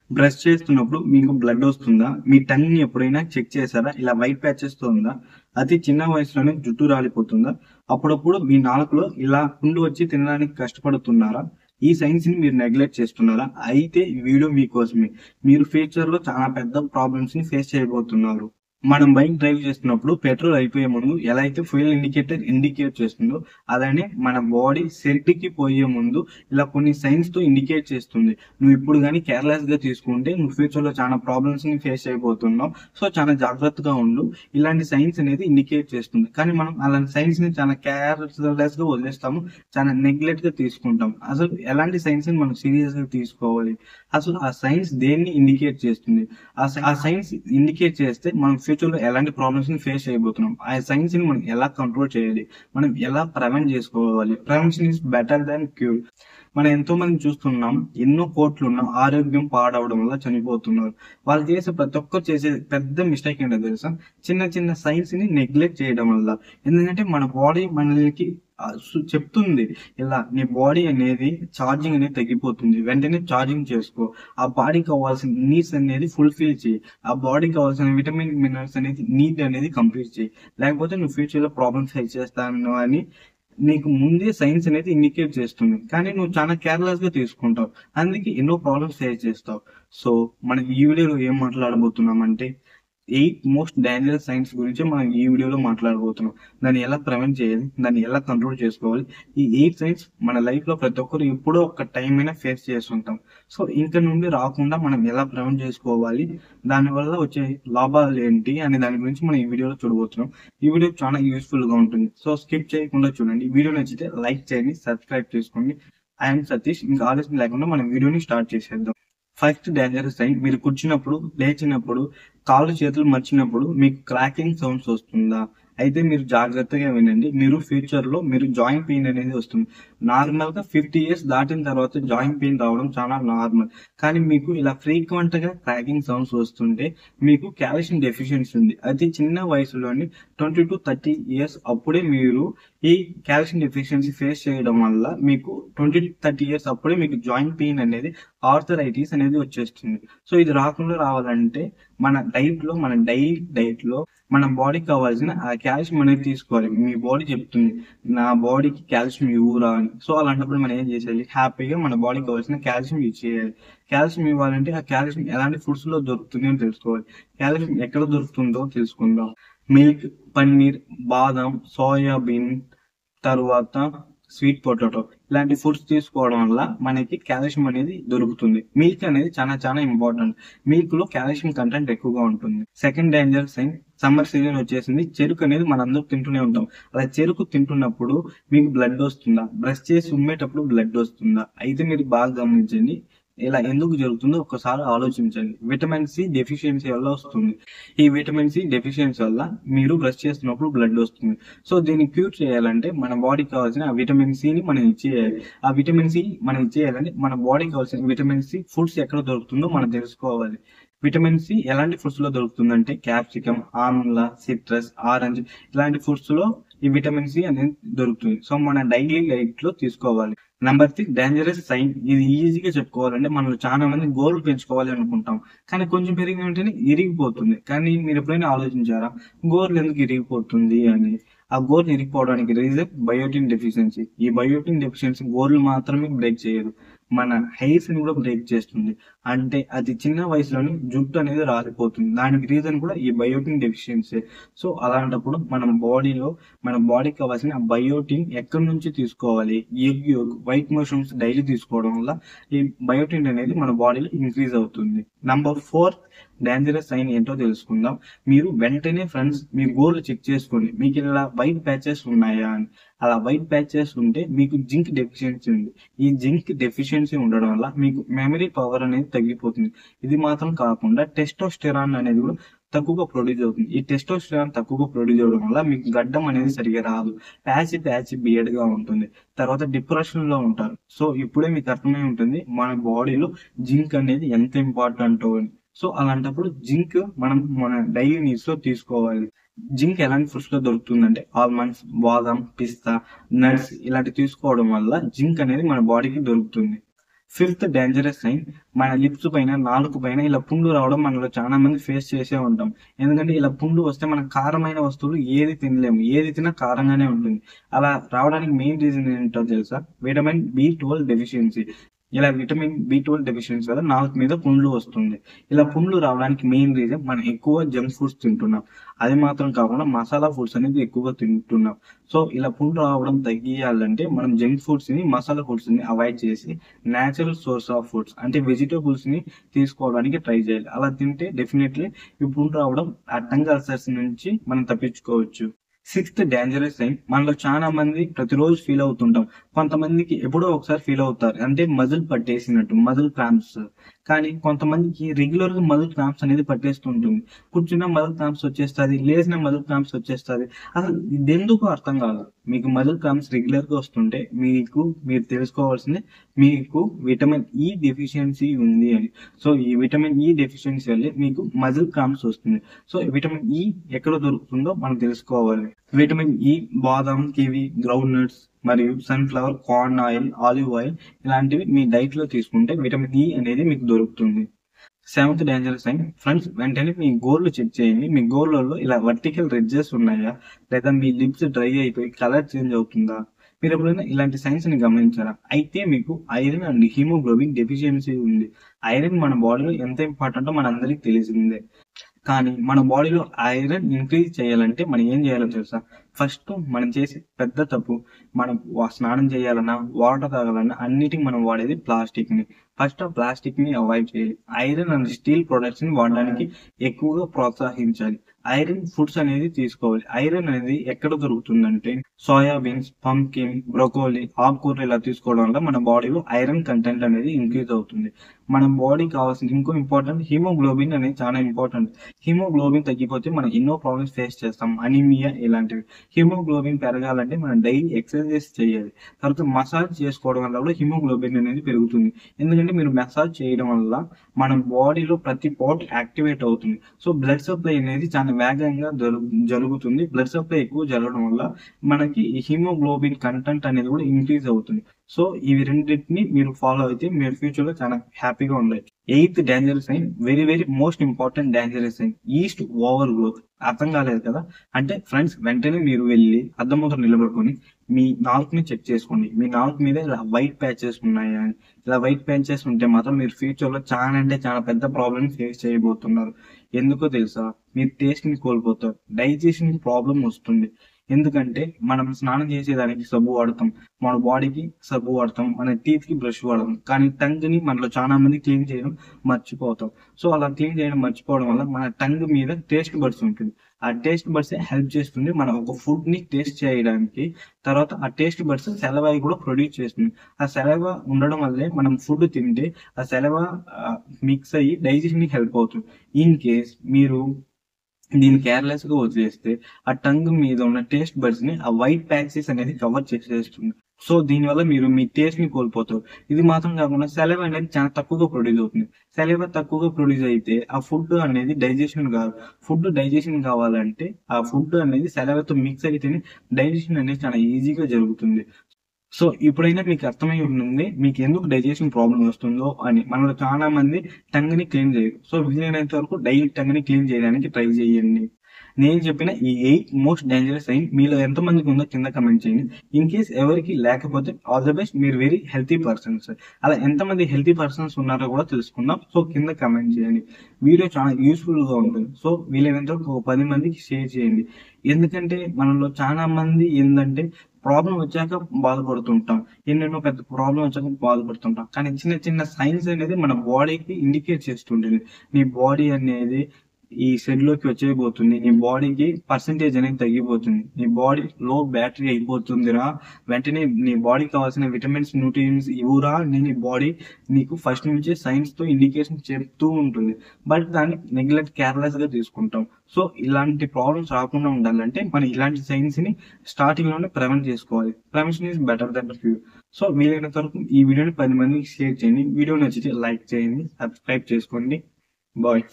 Brush చేస్తున్నప్పుడు మీకు blood వస్తుందా? మీ టంగ్‌ని ఎప్పుడైనా చెక్ చేశారా? ఇలా వైట్ ప్యాచెస్‌తో ఉందా? అతి చిన్న వయసులోనే జుట్టు రాలిపోతుందా? అప్పుడప్పుడు మీ నాలుకలో ఇలా పుండు వచ్చి తినడానికి కష్టపడుతున్నారా? ఈ సైన్స్‌ని మీరు నెగ్లెక్ట్ చేస్తున్నారా? అయితే ఈ వీడియో మీకోసమే. మీరు ఫ్యూచర్‌లో చాలా పెద్ద ప్రాబ్లమ్స్‌ని ఫేస్ చేయబోతున్నారు. మనం బైక్ డ్రైవ్ చేస్తున్నప్పుడు పెట్రోల్ అయిపోయే ముందు ఎలా అయితే ఫ్యూయల్ ఇండికేటర్ ఇండికేట్ చేస్తుందో, అలానే మన బాడీ సెట్‌కి పోయే ముందు ఇలా కొన్ని సైన్స్‌తో ఇండికేట్ చేస్తుంది. నువ్వు ఇప్పుడు గాని కేర్‌లెస్‌గా తీసుకుంటే నువ్వు ఫ్యూచర్‌లో చాలా ప్రాబ్లమ్స్‌ని ఫేస్ చేయబోతున్నావు. సో, చాలా జాగ్రత్తగా ఉండు. ఇలాంటి సైన్స్ అనేది ఇండికేట్ చేస్తుంది. కానీ మనం అలాంటి సైన్స్‌ని చాలా కేర్‌లెస్‌గా వదిలేస్తాము. చాలా నెగ్లెక్ట్‌గా తీసుకుంటాం. అసలు ఎలాంటి సైన్స్‌ని మనం సీరియస్‌గా తీసుకోవాలి? అసలు ఆ సైన్స్ దేన్ని ఇండికేట్ చేస్తుంది? ఆ సైన్స్ ఇండికేట్ చేస్తే మనం ఫ్యూచర్‌లో ఎలాంటి ప్రాబ్లమ్స్‌ని ఫేస్ చేయబోతున్నాం? ఆ సైన్స్‌ని మనం ఎలా కంట్రోల్ చేయాలి? మనం ఎలా ప్రివెంట్ చేసుకోవాలి? Prevention is better than cure. మనం ఎంతో మందిని చూస్తున్నాం. ఎన్నో కోట్లున్న ఆరోగ్యం పాడవడం వల్ల చనిపోతున్నారు. వాళ్ళు చేసే ప్రతి ఒక్కరు చేసే పెద్ద మిస్టేక్ ఏంటో తెలుసా? చిన్న చిన్న సైన్స్‌ని నెగ్లెక్ట్ చేయడం వల్ల. ఎందుకంటే మన బాడీ మనకి చెప్తుంది. ఇలా నీ బాడీ అనేది ఛార్జింగ్ అనేది తగ్గిపోతుంది. వెంటనే ఛార్జింగ్ చేసుకో. ఆ బాడీకి కావాల్సిన నీడ్స్ అనేది ఫుల్‌ఫిల్ చెయ్యి. ఆ బాడీకి కావాల్సిన విటమిన్, మినరల్స్ అనేది నీడ్ అనేది కంప్లీట్ చెయ్యి. లేకపోతే నువ్వు ఫ్యూచర్‌లో ప్రాబ్లమ్స్ ఫేస్ చేస్తాను అని నీకు ముందే సైన్స్ అనేది ఇండికేట్ చేస్తుంది. కానీ నువ్వు చాలా కేర్‌లెస్‌గా తీసుకుంటావు. అందుకే ఎన్నో ప్రాబ్లమ్స్ ఫేస్ చేస్తావు. సో, మనం ఈ వీడియోలో ఏం మాట్లాడబోతున్నామంటే 8 మోస్ట్ డేంజరస్ సైన్స్ గురించి మనం ఈ వీడియోలో మాట్లాడబోతున్నాం. దాన్ని ఎలా ప్రివెంట్ చేయాలి? దాన్ని ఎలా కంట్రోల్ చేసుకోవాలి? ఈ 8 సైన్స్ మన లైఫ్‌లో ప్రతి ఒక్కరు ఎప్పుడో ఒక టైం అయినా ఫేస్ చేసుంటాం. సో, ఇంక నుండి రాకుండా మనం ఎలా ప్రివెంట్ చేసుకోవాలి? దానివల్ల వచ్చే లాభాలేంటి? అనే దాని గురించి మనం ఈ వీడియోలో చూడబోతున్నాం. ఈ వీడియో చాలా యూజ్‌ఫుల్‌గా ఉంటుంది. సో, స్కిప్ చేయకుండా చూడండి. వీడియో నచ్చితే లైక్ చేయండి, సబ్స్క్రైబ్ చేసుకోండి. I am Satish. ఇంకా ఆలస్యం లేకుండా మనం వీడియోని స్టార్ట్ చేసేద్దాం. ఫస్ట్ డేంజరస్ సైన్ మీరు కూర్చున్నప్పుడు, లేచినప్పుడు, కాళ్ళు చేతులు మర్చినప్పుడు మీకు క్రాకింగ్ సౌండ్స్ వస్తుందా? అయితే మీరు జాగ్రత్తగా వినండి. మీరు ఫ్యూచర్‌లో జాయింట్ పెయిన్ అనేది వస్తుంది. నార్మల్‌గా 50 ఇయర్స్ దాటిన తర్వాత జాయింట్ పెయిన్ రావడం చాలా నార్మల్. కానీ మీకు ఇలా ఫ్రీక్వెంట్‌గా క్రాకింగ్ సౌండ్స్ వస్తుంటే మీకు కాల్షియం డెఫిషియన్సీ ఉంది. అతి చిన్న వయసులోని 20-30 ఇయర్స్ అప్పుడే మీరు ఈ కాల్షియం డెఫిషియన్సీ ఫేస్ చేయడం వల్ల మీకు 20-30 ఇయర్స్ అప్పుడే మీకు జాయింట్ పెయిన్ అనేది ఆర్థరైటిస్ అనేది వచ్చేస్తుంది. సో, ఇది రాకుండా రావాలంటే మన డైలీ డైట్‌లో మన బాడీకి కావాల్సిన ఆ కాల్షియం అనేది తీసుకోవాలి. మీ బాడీ చెప్తుంది. నా బాడీకి కాల్షియం ఇవ్వురా అని. సో, అలాంటప్పుడు మనం ఏం చేసేయాలి? హ్యాపీగా మన బాడీకి కావాల్సిన కాల్షియం ఇచ్చేయాలి. కాల్షియం ఇవ్వాలంటే ఆ కాల్షియం ఎలాంటి ఫుడ్స్‌లో దొరుకుతుంది అని తెలుసుకోవాలి. కాల్షియం ఎక్కడ దొరుకుతుందో తెలుసుకుందాం. మిల్క్, పన్నీర్, బాదం, సోయా బీన్, తరువాత స్వీట్ పొటాటో ఇలాంటి ఫుడ్స్ తీసుకోవడం వల్ల మనకి కాల్షియం అనేది దొరుకుతుంది. మిల్క్ అనేది చాలా ఇంపార్టెంట్. మిల్క్ లో కాల్షియం కంటెంట్ ఎక్కువగా ఉంటుంది. Second danger sign summer season వచ్చేసింది. చెరుకు అనేది మనందరం తింటూనే ఉంటాం. అలా చెరుకు తింటున్నప్పుడు మీకు బ్లడ్ వస్తుందా? బ్రష్ చేసి ఉమ్మేటప్పుడు బ్లడ్ వస్తుందా? అయితే మీరు బాగా గమనించండి. ఇలా ఎందుకు జరుగుతుందో ఒక్కసారి ఆలోచించండి. విటమిన్ సి డెఫిషియన్సీ వల్ల వస్తుంది. ఈ విటమిన్ సి డెఫిషియన్సీ వల్ల మీరు బ్రష్ చేస్తున్నప్పుడు బ్లడ్ వస్తుంది. సో, దీన్ని క్యూర్ చేయాలంటే మన బాడీకి కావాల్సిన ఆ విటమిన్ సిని మనం ఇచ్చేయాలి. ఆ విటమిన్ సి మనం ఇచ్చేయాలంటే మన బాడీకి కావాల్సిన విటమిన్ సి ఫుడ్స్ ఎక్కడ దొరుకుతుందో మనం తెలుసుకోవాలి. విటమిన్ సి ఎలాంటి ఫుడ్స్ లో దొరుకుతుందంటే క్యాప్సికమ్, ఆమ్ల, సిట్రస్, ఆరెంజ్ ఇలాంటి ఫుడ్స్ లో ఈ విటమిన్ సి అనేది దొరుకుతుంది. సో, మన డైలీ లైఫ్ లో తీసుకోవాలి. Number 3 dangerous sign. ఇది ఈజీగా చెప్పుకోవాలంటే మనలో చాలా మంది గోర్లు పెంచుకోవాలి అనుకుంటాం. కానీ కొంచెం పెరిగిన వెంటనే ఇరిగిపోతుంది. కానీ మీరు ఎప్పుడైనా ఆలోచించారా? గోర్లు ఎందుకు ఇరిగిపోతుంది అని? ఆ గోర్లు ఇరిగిపోవడానికి రీజన్ బయోటిన్ డెఫిషియన్సీ. ఈ బయోటిన్ డెఫిషియన్సీ గోర్లు మాత్రమే బ్రేక్ చేయదు. మన హెయిర్స్ ని కూడా బ్రేక్ చేస్తుంది. అంటే అతి చిన్న వయసులోనే జుట్టు అనేది రాలిపోతుంది. దానికి రీజన్ కూడా ఈ బయోటిన్ డెఫిషియన్సీ. సో, అలాంటప్పుడు మన బాడీకి కావాల్సిన బయోటిన్ ఎక్కడి నుంచి తీసుకోవాలి? Egg yolk, white mushrooms daily తీసుకోవడం వల్ల ఈ బయోటిన్ అనేది మన బాడీలో ఇంక్రీజ్ అవుతుంది. నంబర్ 4 డేంజరస్ సైన్ ఏంటో తెలుసుకుందాం. మీరు వెంటనే ఫ్రెండ్స్ మీ గోర్లు చెక్ చేసుకోండి. మీకు ఇలా వైట్ ప్యాచెస్ ఉన్నాయా అని. అలా వైట్ ప్యాచెస్ ఉంటే మీకు జింక్ డెఫిషియన్సీ ఉంది. ఈ జింక్ డెఫిషియన్సీ ఉండడం వల్ల మీకు మెమరీ పవర్ అనేది తగ్గిపోతుంది. ఇది మాత్రం కాకుండా టెస్టోస్టెరాన్ అనేది కూడా తక్కువగా ప్రొడ్యూస్ అవుతుంది. ఈ టెస్టోస్టెరాన్ తక్కువగా ప్రొడ్యూస్ అవ్వడం వల్ల మీకు గడ్డం అనేది సరిగా రాదు. ప్యాచ్ బియర్డ్ గా ఉంటుంది. తర్వాత డిప్రెషన్ లో ఉంటారు. సో, ఇప్పుడే మీకు అర్థమై ఉంటుంది మన బాడీలో జింక్ అనేది ఎంత ఇంపార్టెంట్ అని. సో, అలాంటప్పుడు జింక్ మన డైలీ నీడ్స్ లో తీసుకోవాలి. జింక్ ఎలాంటి ఫుడ్స్ లో దొరుకుతుందంటే ఆల్మండ్స్, బాదం, పిస్తా, నట్స్ ఇలాంటివి తీసుకోవడం వల్ల జింక్ అనేది మన బాడీకి దొరుకుతుంది. ఫిఫ్త్ డేంజరస్ సైన్, మన లిప్స్ పైన, నాలుక పైన ఇలా పుండు రావడం మనలో చాలా మంది ఫేస్ చేసే ఉంటాం. ఎందుకంటే ఇలా పుండు వస్తే మనం కారమైన వస్తువులు ఏది తినలేము, ఏది తిన్నా కారంగానే ఉంటుంది. అలా రావడానికి మెయిన్ రీజన్ ఏంటో తెలుసా? Vitamin B12 deficiency. ఇలా విటమిన్ B12 డెఫిషియన్సీ వల్ల నాలుక మీద పుండ్లు వస్తుంది. ఇలా పుండ్లు రావడానికి మెయిన్ రీజన్ మనం ఎక్కువ జంక్ ఫుడ్స్ తింటున్నాం. అది మాత్రం కాకుండా మసాలా ఫుడ్స్ అనేది ఎక్కువగా తింటున్నాం. సో ఇలా పుండ్లు రావడం తగ్గియాలంటే మనం జంక్ ఫుడ్స్ ని, మసాలా ఫుడ్స్ ని అవాయిడ్ చేసి నేచురల్ సోర్స్ ఆఫ్ ఫుడ్స్ అంటే వెజిటేబుల్స్ ని తీసుకోవడానికి ట్రై చేయాలి. అలా తింటే డెఫినెట్లీ ఈ పుండ్లు రావడం, ఆ టంగ్ అల్సర్స్ నుంచి మనం తప్పించుకోవచ్చు. సిక్స్త్ డేంజరస్ సైన్, మనలో చాలా మంది ప్రతిరోజు ఫీల్ అవుతుంటాం. కొంతమందికి ఎప్పుడో ఒకసారి ఫీల్ అవుతారు, అంటే మజిల్ పట్టేసినట్టు, మజిల్ క్రాంప్స్. కానీ కొంతమందికి రెగ్యులర్ గా మజిల్ క్రాంప్స్ అనేది పట్టేస్తుంటుంది. కూర్చున్న మజిల్ క్రాంప్స్ వచ్చేస్తుంది, లేచిన మజిల్ క్రాంప్స్ వచ్చేస్తుంది. అసలు ఇది ఎందుకు అర్థం కాదు. మీకు మజిల్ క్రాంప్స్ రెగ్యులర్ గా వస్తుంటే మీరు తెలుసుకోవాల్సింది, మీకు విటమిన్ ఈ డెఫిషియన్సీ ఉంది అని. సో ఈ విటమిన్ ఈ డెఫిషియన్సీ వల్లే మీకు మజిల్ క్రాంప్స్ వస్తుంది. సో విటమిన్ ఈ ఎక్కడ దొరుకుతుందో మనం తెలుసుకోవాలి. విటమిన్ ఈ బాదం, కివి, గ్రౌండ్ నట్స్ మరియు sunflower, corn oil, olive oil ఇలాంటివి మీ డైట్ లో తీసుకుంటే విటమిన్ ఈ అనేది మీకు దొరుకుతుంది. సెవెంత్ డేంజరస్ సైన్, ఫ్రెండ్స్ వెంటనే మీ గోర్లు చెక్ చేయండి. మీ గోర్లలో ఇలా వర్టికల్ రిడ్జెస్ ఉన్నాయా, లేదా మీ లిప్స్ డ్రై అయిపోయి కలర్ చేంజ్ అవుతుందా? మీరు ఎప్పుడైనా ఇలాంటి సైన్స్ ని గమనించారా? అయితే మీకు ఐరన్ అండ్ హిమోగ్లోబిన్ డెఫిషియన్సీ ఉంది. ఐరన్ మన బాడీలో ఎంత ఇంపార్టెంటో మనందరికీ తెలిసిందే. కానీ మన బాడీలో ఐరన్ ఇంక్రీజ్ చేయాలంటే మనం ఏం చేయాలో తెలుసా? ఫస్ట్ మనం చేసే పెద్ద తప్పు, మనం స్నానం చేయాలన్నా, వాటర్ తాగాలన్నా అన్నిటికి మనం వాడేది ప్లాస్టిక్ ని. ఫస్ట్ ఆ ప్లాస్టిక్ ని అవాయిడ్ చేయాలి. ఐరన్ అండ్ స్టీల్ ప్రొడక్ట్స్ ని వాడడానికి ఎక్కువగా ప్రోత్సహించాలి. ఐరన్ ఫుడ్స్ అనేది తీసుకోవాలి. ఐరన్ అనేది ఎక్కడ దొరుకుతుందంటే సోయాబీన్స్, పంకిన్, బ్రొకోలీ, ఆకుకూరలు ఇలా తీసుకోవడం వల్ల మన బాడీలో ఐరన్ కంటెంట్ అనేది ఇంక్రీజ్ అవుతుంది. మన బాడీకి కావాల్సిన ఇంకో ఇంపార్టెంట్ హిమోగ్లోబిన్ అనేది చాలా ఇంపార్టెంట్. హిమోగ్లోబిన్ తగ్గిపోతే మనం ఎన్నో ప్రాబ్లమ్స్ ఫేస్ చేస్తాం, అనీమియా ఇలాంటివి. హిమోగ్లోబిన్ పెరగాలంటే మనం డైలీ ఎక్సర్సైజ్ చేయాలి. తర్వాత మసాజ్ చేసుకోవడం వల్ల కూడా హిమోగ్లోబిన్ అనేది పెరుగుతుంది. ఎందుకంటే మీరు మసాజ్ చేయడం వల్ల మన బాడీలో ప్రతి పార్ట్ యాక్టివేట్ అవుతుంది. సో బ్లడ్ సప్లై అనేది చాలా వేగంగా జరుగుతుంది. బ్లడ్ సప్లై ఎక్కువ జరగడం వల్ల మనకి హిమోగ్లోబిన్ కంటెంట్ అనేది కూడా ఇంక్రీజ్ అవుతుంది. సో ఇవి రెండింటిని మీరు ఫాలో అయితే మీరు ఫ్యూచర్ లో చాలా హ్యాపీగా ఉండొచ్చు. Eighth dangerous sign, very very most important dangerous sign, yeast over growth. అర్థం కాలేదు కదా? అంటే ఫ్రెండ్స్ వెంటనే మీరు వెళ్ళి అద్దం ముందు నిలబడుకొని మీ నాలుకని చెక్ చేసుకోండి. మీ నాలుక మీద ఇలా వైట్ ప్యాచెస్ ఉన్నాయా అని. ఇలా వైట్ ప్యాచెస్ ఉంటే మాత్రం మీరు ఫ్యూచర్ లో చాలా అంటే చాలా పెద్ద ప్రాబ్లమ్ ఫేస్ చేయబోతున్నారు. ఎందుకో తెలుసా? మీరు టేస్ట్ ని కోల్పోతారు, డైజెషన్ ప్రాబ్లం వస్తుంది. ఎందుకంటే మనం స్నానం చేసేదానికి సబ్బు వాడతాం, మన బాడీకి సబ్బు వాడతాం, మన టీత్ కి బ్రష్ వాడతాం. కానీ టంగ్ ని మనలో చాలా మంది క్లీన్ చేయడం మర్చిపోతాం. సో అలా క్లీన్ చేయడం మర్చిపోవడం వల్ల మన టంగ్ మీద టేస్ట్ బడ్స్ ఉంటుంది. ఆ టేస్ట్ బడ్స్ హెల్ప్ చేస్తుంది మనం ఒక ఫుడ్ ని టేస్ట్ చేయడానికి. తర్వాత ఆ టేస్ట్ బడ్స్ సెలవా కూడా ప్రొడ్యూస్ చేస్తుంది. ఆ సెలవా ఉండడం వల్లే మనం ఫుడ్ తింటే ఆ సెలవా మిక్స్ అయ్యి డైజెషన్ కి హెల్ప్ అవుతుంది. ఇన్ కేస్ మీరు దీన్ని కేర్లెస్ గా వదిలేస్తే ఆ టంగ్ మీద ఉన్న టేస్ట్ బడ్స్ ని ఆ వైట్ ప్యాచెస్ అనేది కవర్ చేసేస్తుంది. సో దీనివల్ల మీరు మీ టేస్ట్ ని కోల్పోతారు. ఇది మాత్రం కాకుండా సెలవ అనేది చాలా తక్కువగా ప్రొడ్యూస్ అవుతుంది. సెలవ తక్కువగా ప్రొడ్యూస్ అయితే ఆ ఫుడ్ అనేది డైజెషన్ కాదు. ఫుడ్ డైజెషన్ కావాలంటే ఆ ఫుడ్ అనేది సెలవతో మిక్స్ అయితేనే డైజెషన్ అనేది చాలా ఈజీగా జరుగుతుంది. సో ఇప్పుడైనా మీకు అర్థమై ఉంటుంది మీకు ఎందుకు డైజెషన్ ప్రాబ్లం వస్తుందో అని. మనలో చాలా మంది టంగ్ ని క్లీన్ చేయరు. సో వీలైనంత వరకు డైలీ టంగ్ ని క్లీన్ చేయడానికి ట్రై చేయండి. నేను చెప్పిన ఈ 8 మోస్ట్ డేంజరస్ సైన్ మీలో ఎంత మందికి ఉందో కింద కమెంట్ చేయండి. ఇన్ కేస్ ఎవరికి లేకపోతే ఆల్ ద బెస్ట్, మీరు వెరీ హెల్తీ పర్సన్స్. అలా ఎంతమంది హెల్తీ పర్సన్స్ ఉన్నారో కూడా తెలుసుకుందాం. సో కింద కమెంట్ చేయండి. వీడియో చాలా యూస్ఫుల్ గా ఉంటుంది. సో వీలైనంత వరకు ఒక 10 మందికి షేర్ చేయండి. ఎందుకంటే మనలో చాలా మంది ఏంటంటే ప్రాబ్లం వచ్చాక బాధపడుతుంటాం, ఎన్నెన్నో పెద్ద ప్రాబ్లం వచ్చాక బాధపడుతుంటాం. కానీ చిన్న చిన్న సైన్స్ అనేది మన బాడీకి ఇండికేట్ చేస్తుంటుంది. నీ బాడీ అనేది ఈ షెడ్ లోకి వచ్చేయబోతుంది, నీ బాడీకి పర్సంటేజ్ అనేది తగ్గిపోతుంది, నీ బాడీ లో బ్యాటరీ అయిపోతుందిరా, వెంటనే నీ బాడీకి కావాల్సిన విటమిన్స్, న్యూట్రియన్స్ ఇవ్వరా అని నీ బాడీ నీకు ఫస్ట్ నుంచే సైన్స్ తో ఇండికేషన్ చెప్తూ ఉంటుంది. బట్ దాన్ని నెగ్లెక్ట్, కేర్లెస్ గా తీసుకుంటాం. సో ఇలాంటి ప్రాబ్లమ్స్ రాకుండా ఉండాలంటే మనం ఇలాంటి సైన్స్ ని స్టార్టింగ్ లోనే ప్రివెంట్ చేసుకోవాలి. Prevention is better than cure. So వీలైనంత వరకు ఈ వీడియోని 10 మందికి షేర్ చేయండి. వీడియో నచ్చితే లైక్ చేయండి, సబ్స్క్రైబ్ చేసుకోండి. బాయ్.